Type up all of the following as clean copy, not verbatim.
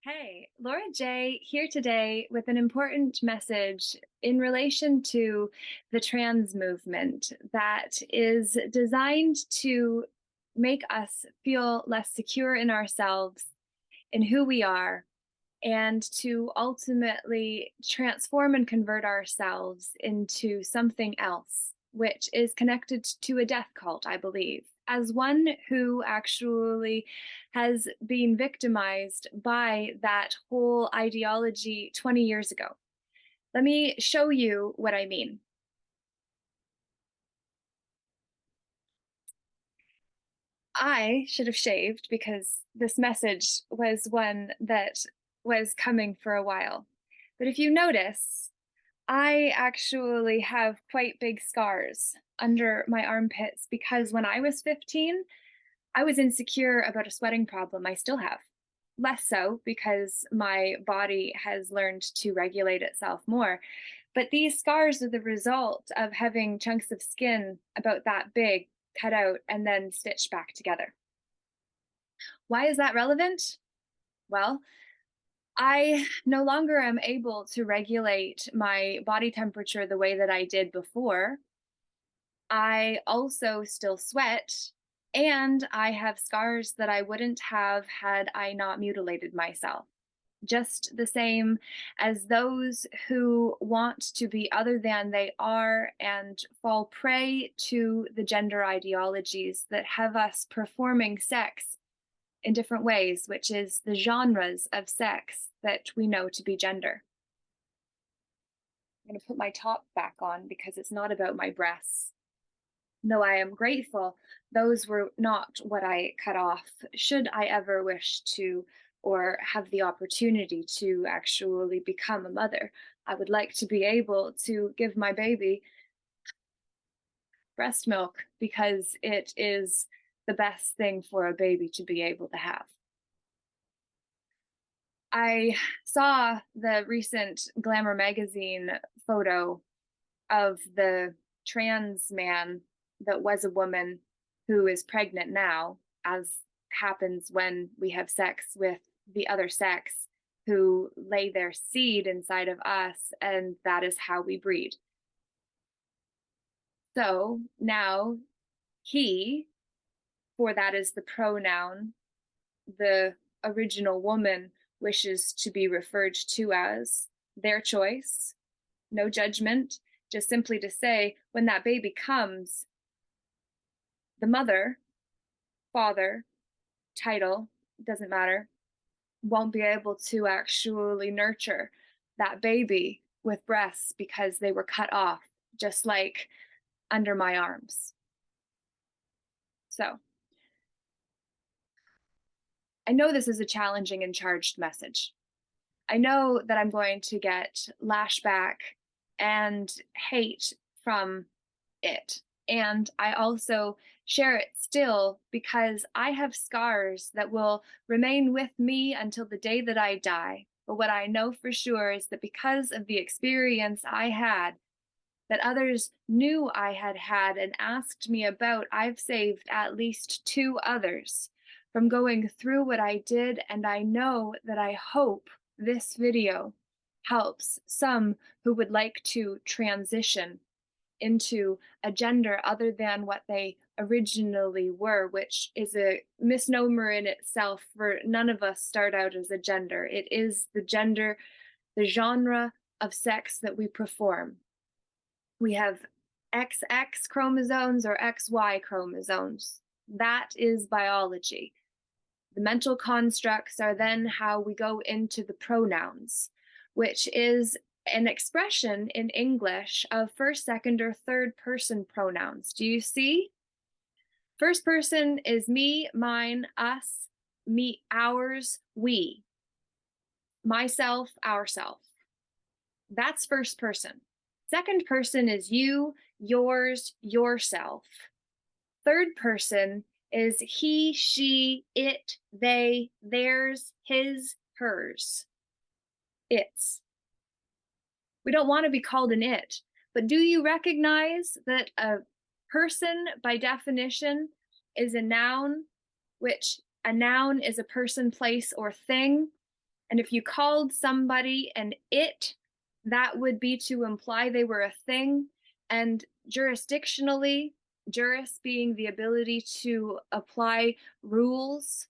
Hey, Laura J. here today with an important message in relation to the trans movement that is designed to make us feel less secure in ourselves, in who we are, and to ultimately transform and convert ourselves into something else, which is connected to a death cult, I believe. As one who actually has been victimized by that whole ideology 20 years ago, let me show you what I mean. I should have shaved because this message was one that was coming for a while. But if you notice, I actually have quite big scars under my armpits because when I was 15, I was insecure about a sweating problem I still have. Less so because my body has learned to regulate itself more. But these scars are the result of having chunks of skin about that big cut out and then stitched back together. Why is that relevant? Well, I no longer am able to regulate my body temperature the way that I did before. I also still sweat, and I have scars that I wouldn't have had I not mutilated myself. Just the same as those who want to be other than they are and fall prey to the gender ideologies that have us performing sex in different ways, which is the genres of sex that we know to be gender. I'm going to put my top back on because it's not about my breasts. Though I am grateful, those were not what I cut off, should I ever wish to or have the opportunity to actually become a mother. I would like to be able to give my baby breast milk because it is the best thing for a baby to be able to have. I saw the recent Glamour magazine photo of the trans man that was a woman who is pregnant now, as happens when we have sex with the other sex who lay their seed inside of us, and that is how we breed. So now he, for that is the pronoun, the original woman wishes to be referred to as, their choice, no judgment, just simply to say when that baby comes, the mother, father, title, doesn't matter, won't be able to actually nurture that baby with breasts because they were cut off, just like under my arms. So I know this is a challenging and charged message. I know that I'm going to get lashback and hate from it. And I also share it still because I have scars that will remain with me until the day that I die. But what I know for sure is that because of the experience I had, that others knew I had had and asked me about, I've saved at least two others from going through what I did. And I know that I hope this video helps some who would like to transition into a gender other than what they originally were, which is a misnomer in itself, for none of us start out as a gender. It is the gender, the genre of sex that we perform. We have XX chromosomes or XY chromosomes. That is biology. The mental constructs are then how we go into the pronouns, which is an expression in English of first, second, or third person pronouns. Do you see? First person is me, mine, us, me, ours, we, myself, ourself. That's first person. Second person is you, yours, yourself. Third person is he, she, it, they, theirs, his, hers. It's. We don't want to be called an it, but do you recognize that a person, by definition, is a noun, which a noun is a person, place, or thing, And if you called somebody an it, that would be to imply they were a thing. And jurisdictionally, juris being the ability to apply rules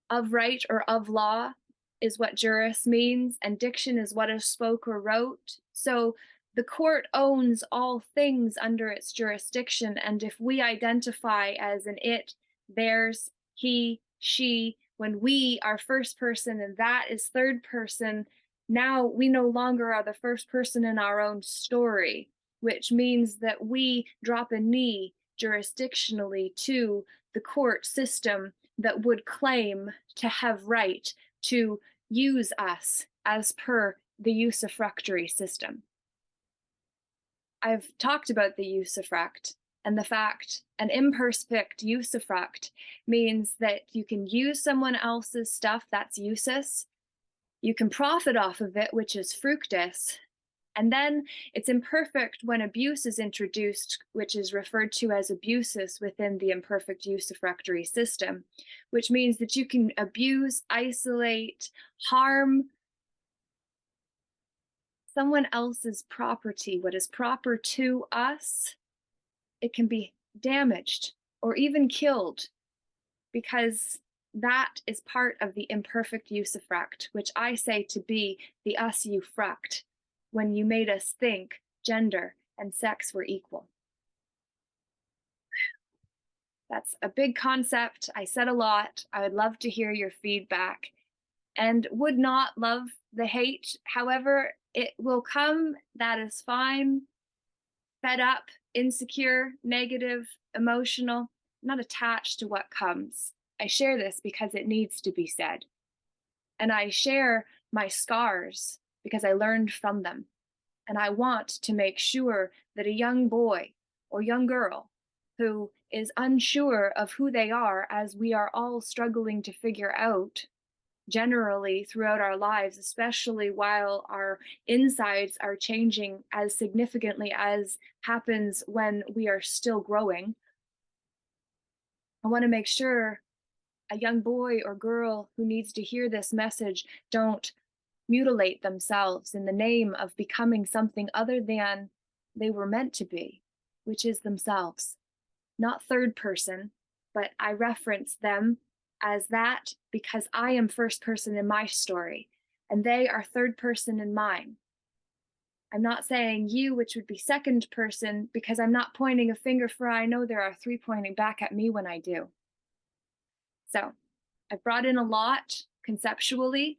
of right or of law is what juris means, and diction is what is spoke or wrote. So the court owns all things under its jurisdiction, and if we identify as an it, theirs, he, she, when we are first person and that is third person, now we no longer are the first person in our own story, which means that we drop a knee jurisdictionally to the court system that would claim to have right to use us as per the usufructuary system. I've talked about the usufruct and the fact an imperfect usufruct means that you can use someone else's stuff, that's usus, you can profit off of it, which is fructus, and then it's imperfect when abuse is introduced, which is referred to as abusus within the imperfect usufructuary system, which means that you can abuse, isolate, harm someone else's property, what is proper to us. It can be damaged or even killed because that is part of the imperfect usufruct, which I say to be the us you fruct, when you made us think gender and sex were equal. That's a big concept. I said a lot. I would love to hear your feedback and would not love the hate. However, it will come. That is fine. Fed up, insecure, negative, emotional, I'm not attached to what comes. I share this because it needs to be said. And I share my scars because I learned from them. And I want to make sure that a young boy or young girl who is unsure of who they are, as we are all struggling to figure out generally throughout our lives, especially while our insides are changing as significantly as happens when we are still growing. I want to make sure a young boy or girl who needs to hear this message don't mutilate themselves in the name of becoming something other than they were meant to be, which is themselves. Not third person, but I reference them as that because I am first person in my story and they are third person in mine. I'm not saying you, which would be second person, because I'm not pointing a finger, for I know there are three pointing back at me when I do. So I've brought in a lot conceptually,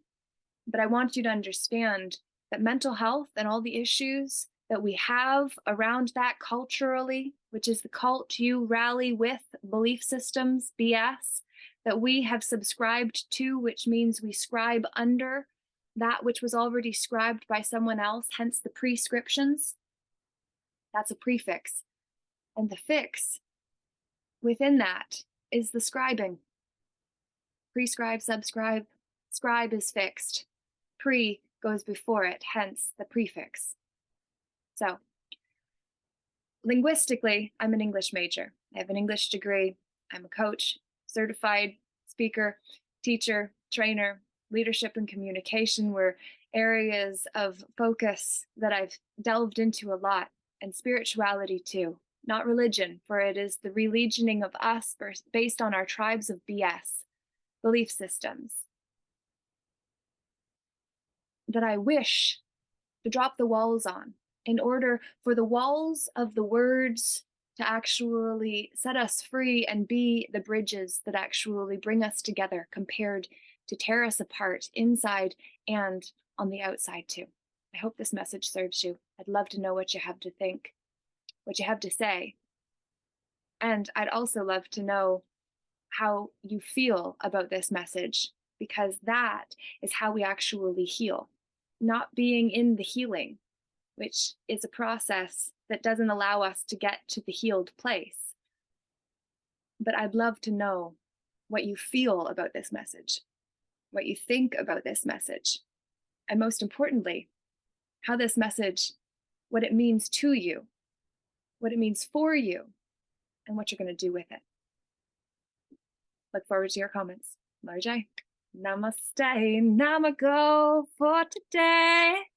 but I want you to understand that mental health and all the issues that we have around that culturally, which is the cult you rally with, belief systems, BS, that we have subscribed to, which means we scribe under that which was already scribed by someone else, hence the prescriptions. That's a prefix. And the fix within that is the scribing. Prescribe, subscribe, scribe is fixed. Pre goes before it, hence the prefix. So, linguistically, I'm an English major. I have an English degree. I'm a coach, certified speaker, teacher, trainer. Leadership and communication were areas of focus that I've delved into a lot, and spirituality too. Not religion, for it is the religioning of us based on our tribes of BS, belief systems, that I wish to drop the walls on in order for the walls of the words to actually set us free and be the bridges that actually bring us together, compared to tear us apart inside and on the outside too. I hope this message serves you. I'd love to know what you have to think, what you have to say. And I'd also love to know how you feel about this message, because that is how we actually heal. Not being in the healing, which is a process that doesn't allow us to get to the healed place. But I'd love to know what you feel about this message, what you think about this message, and most importantly, how this message, what it means to you, what it means for you, and what you're going to do with it. Look forward to your comments. Large I. Namaste, Namago for today.